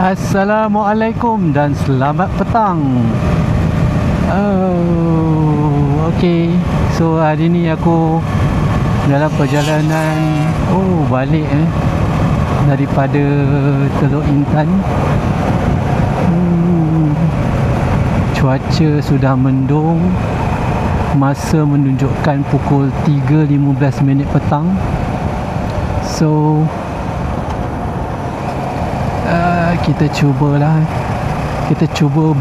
Assalamualaikum dan selamat petang. Okay. So hari ni aku dalam perjalanan balik daripada Teluk Intan. Cuaca sudah mendung. Masa menunjukkan pukul 3.15 petang. So kita cuba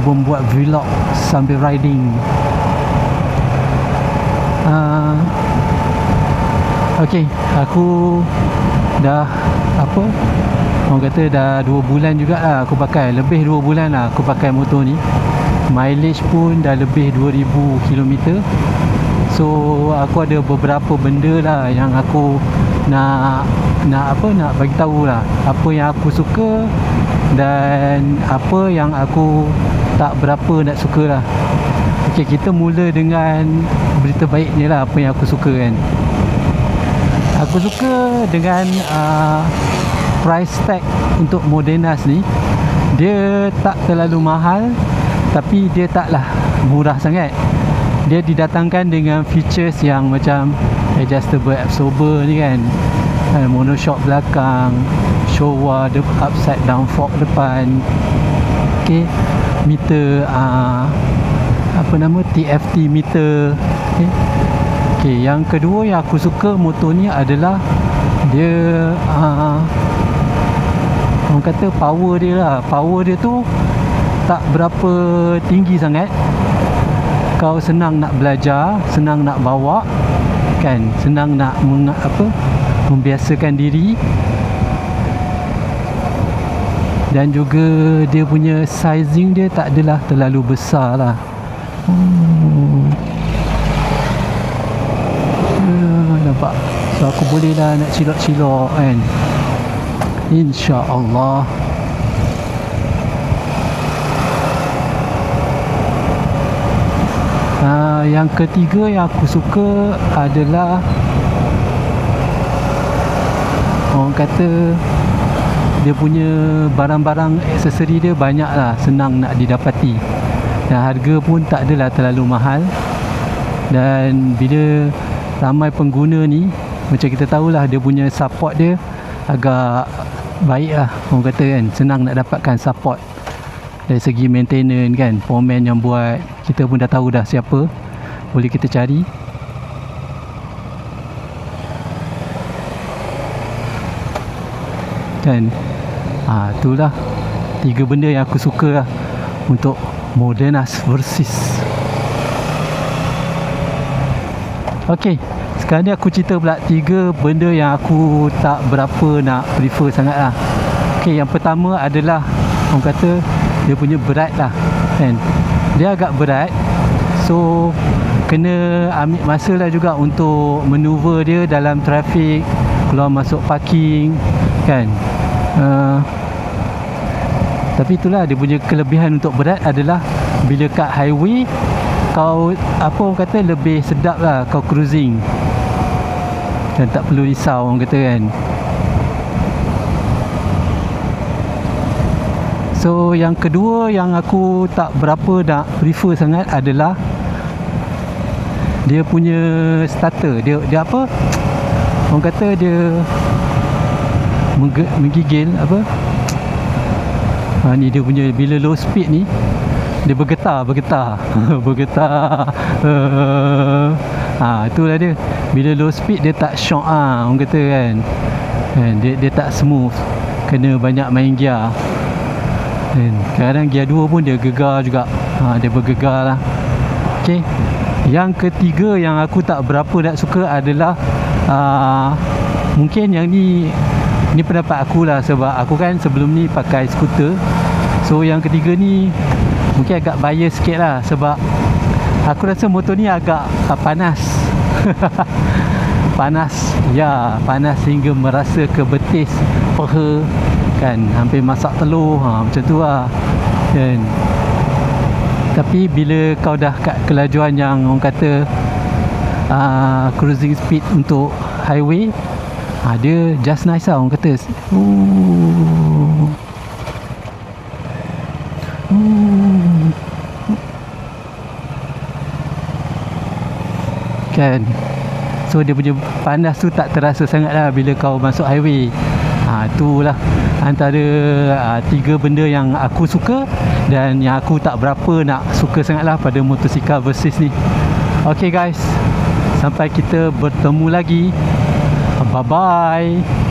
membuat vlog sambil riding. Okay, aku dah orang kata dah 2 bulan jugalah aku pakai, lebih 2 bulan lah aku pakai motor ni. Mileage pun dah lebih 2000 km. So aku ada beberapa benda lah yang aku nak bagi tahu lah, apa yang aku suka dan apa yang aku tak berapa nak suka lah. Okay, kita mula dengan berita baik ni lah, apa yang aku suka kan. Aku suka dengan price tag untuk Modenas ni. Dia tak terlalu mahal, tapi dia taklah murah sangat. Dia didatangkan dengan features yang macam adjustable absorber ni kan, monoshock belakang, Showa upside down fork depan. Okay, meter TFT meter. Okay, yang kedua yang aku suka motor ni adalah dia orang kata power dia lah. Power dia tu tak berapa tinggi sangat. Kau senang nak belajar, senang nak bawa kan, senang nak membiasakan diri. Dan juga dia punya sizing dia tak adalah terlalu besar lah. Nampak? So aku boleh lah nak cilok-cilok kan, InsyaAllah. Yang ketiga yang aku suka adalah orang kata dia punya barang-barang aksesori dia banyak lah, senang nak didapati. Dan harga pun tak adalah terlalu mahal. Dan bila ramai pengguna ni, macam kita tahulah dia punya support dia agak baik lah, orang kata kan, senang nak dapatkan support dari segi maintenance kan. Foreman yang buat, kita pun dah tahu dah siapa, boleh kita cari kan. Itulah 3 benda yang aku suka lah untuk Modenas Versys. Okay, sekarang ni aku cerita pula 3 benda yang aku tak berapa nak prefer sangat lah. Okay, yang pertama adalah orang kata dia punya berat lah kan. Dia agak berat, so kena ambil masa lah juga untuk maneuver dia dalam trafik, keluar masuk parking kan. Tapi itulah dia punya kelebihan untuk berat adalah bila kat highway kau orang kata lebih sedap lah kau cruising dan tak perlu risau orang kata kan. So yang kedua yang aku tak berapa nak prefer sangat adalah dia punya starter. Dia orang kata dia menggigil ni dia punya, bila low speed ni dia bergetar bergetar. Itulah dia, bila low speed dia tak shock orang kata kan. Dia tak smooth, kena banyak main gear. Dan kadang gear 2 pun dia gegar juga. Dia bergegar lah. Okay, yang ketiga yang aku tak berapa nak suka adalah mungkin yang ni pendapat aku lah, sebab aku kan sebelum ni pakai skuter. So yang ketiga ni mungkin agak bias sikit lah, sebab aku rasa motor ni agak panas. Panas hingga merasa ke betis peha kan, hampir masak telur macam tu lah kan. Tapi bila kau dah kat kelajuan yang orang kata cruising speed untuk highway, dia just nice lah orang kata. Kan. So dia punya panas tu tak terasa sangat lah bila kau masuk highway. Itulah antara 3 benda yang aku suka dan yang aku tak berapa nak suka sangat lah pada motosikal Versys ni. Okay guys, sampai kita bertemu lagi. Bye bye.